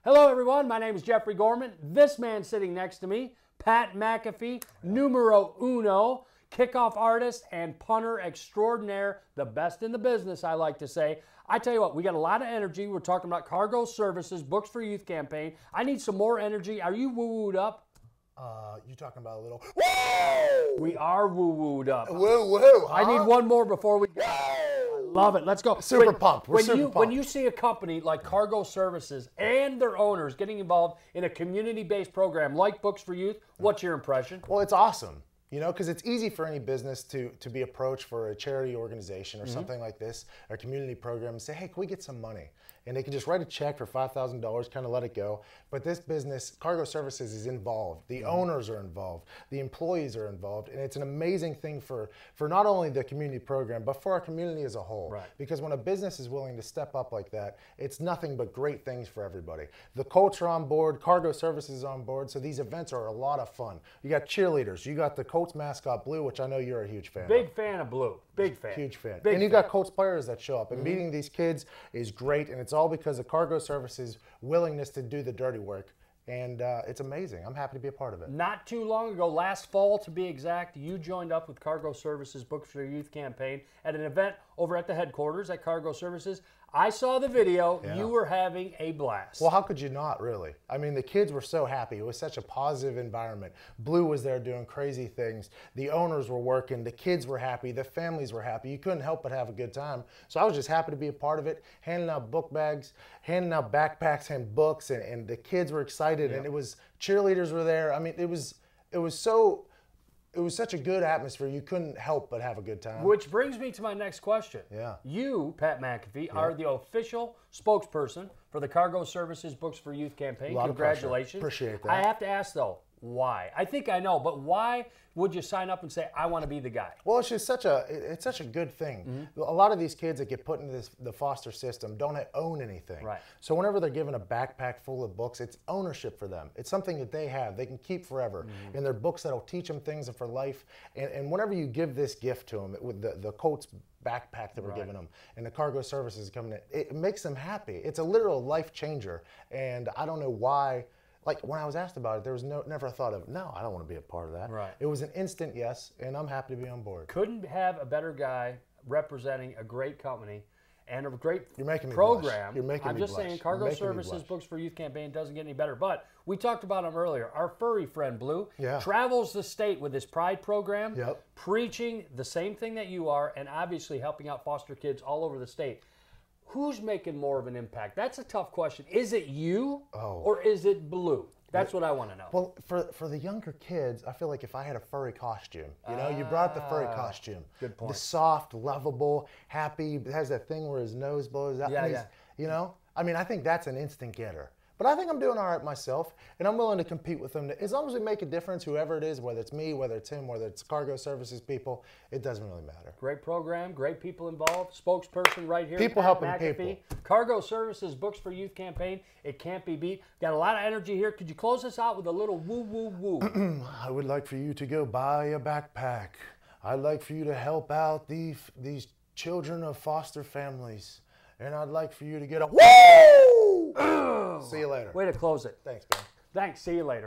Hello everyone, my name is Jeffrey Gorman. This man sitting next to me, Pat McAfee, numero uno, kickoff artist and punter extraordinaire, the best in the business, I like to say. I tell you what, we got a lot of energy. We're talking about cargo services, books for youth campaign. I need some more energy. Are you woo-wooed up? You talking about a little woo? We are woo-wooed up. Woo-woo, huh? I need one more before we go. Love it. Let's go. Super pumped. We're super pumped. When you see a company like Cargo Services and their owners getting involved in a community-based program like Books for Youth, what's your impression? Well, it's awesome. You know, because it's easy for any business to be approached for a charity organization or something like this, or a community program, and say, hey, can we get some money? And they can just write a check for $5,000, kind of let it go. But this business, Cargo Services, is involved. The owners are involved. The employees are involved. And it's an amazing thing for not only the community program, but for our community as a whole. Right. Because when a business is willing to step up like that, it's nothing but great things for everybody. The Colts are on board. Cargo Services is on board. So these events are a lot of fun. You got cheerleaders. You got the Colts mascot, Blue, which I know you're a huge fan of. Big fan of Blue. Big fan. Huge fan. Big and you fan. got Colts players that show up. And meeting these kids is great. And it's all because of Cargo Services' willingness to do the dirty work. And it's amazing. I'm happy to be a part of it. Not too long ago, last fall to be exact, you joined up with Cargo Services Books for Youth campaign at an event over at the headquarters at Cargo Services. I saw the video. Yeah. You were having a blast. Well, how could you not, really? I mean, the kids were so happy. It was such a positive environment. Blue was there doing crazy things. The owners were working. The kids were happy. The families were happy. You couldn't help but have a good time. So I was just happy to be a part of it, handing out book bags, handing out backpacks and books, and the kids were excited. Yeah. And it was, cheerleaders were there. I mean, it was such a good atmosphere. You couldn't help but have a good time. Which brings me to my next question. Yeah. You, Pat McAfee, are the official spokesperson for the Cargo Services Books for Youth campaign. A lot of pressure. Congratulations. Appreciate that. I have to ask, though, why? I think I know, but why would you sign up and say, I want to be the guy? Well, it's just such a good thing. A lot of these kids that get put into the foster system don't own anything. Right. So whenever they're given a backpack full of books, it's ownership for them. It's something that they have. They can keep forever. And they're books that'll teach them things for life. And whenever you give this gift to them, with the Colts backpack that we're giving them and the Cargo Services coming in, it makes them happy. It's a literal life changer. And I don't know why. Like, when I was asked about it, there was never a thought of, no, I don't want to be a part of that. Right. It was an instant yes, and I'm happy to be on board. Couldn't have a better guy representing a great company and a great You're making me program. blush. You're making I'm me just blush. saying, You're Cargo making me Services blush. Books for Youth campaign doesn't get any better. But we talked about him earlier. Our furry friend, Blue, travels the state with his Pride program, preaching the same thing that you are, and obviously helping out foster kids all over the state. Who's making more of an impact? That's a tough question. Is it you or is it Blue? That's what I want to know. Well, for the younger kids, I feel like if I had a furry costume, you know, you brought the furry costume. Good point. The soft, lovable, happy, has that thing where his nose blows out. Yeah, and you know, I mean, I think that's an instant getter. But I think I'm doing all right myself, and I'm willing to compete with them. As long as we make a difference, whoever it is, whether it's me, whether it's him, whether it's Cargo Services people, it doesn't really matter. Great program, great people involved. Spokesperson right here. People Pat helping McAfee. people. Cargo Services Books for Youth campaign. It can't be beat. Got a lot of energy here. Could you close us out with a little woo, woo, woo? I would like for you to go buy a backpack. I'd like for you to help out these children of foster families. And I'd like for you to get a woo! See you later. Way to close it. Thanks, man. Thanks. See you later.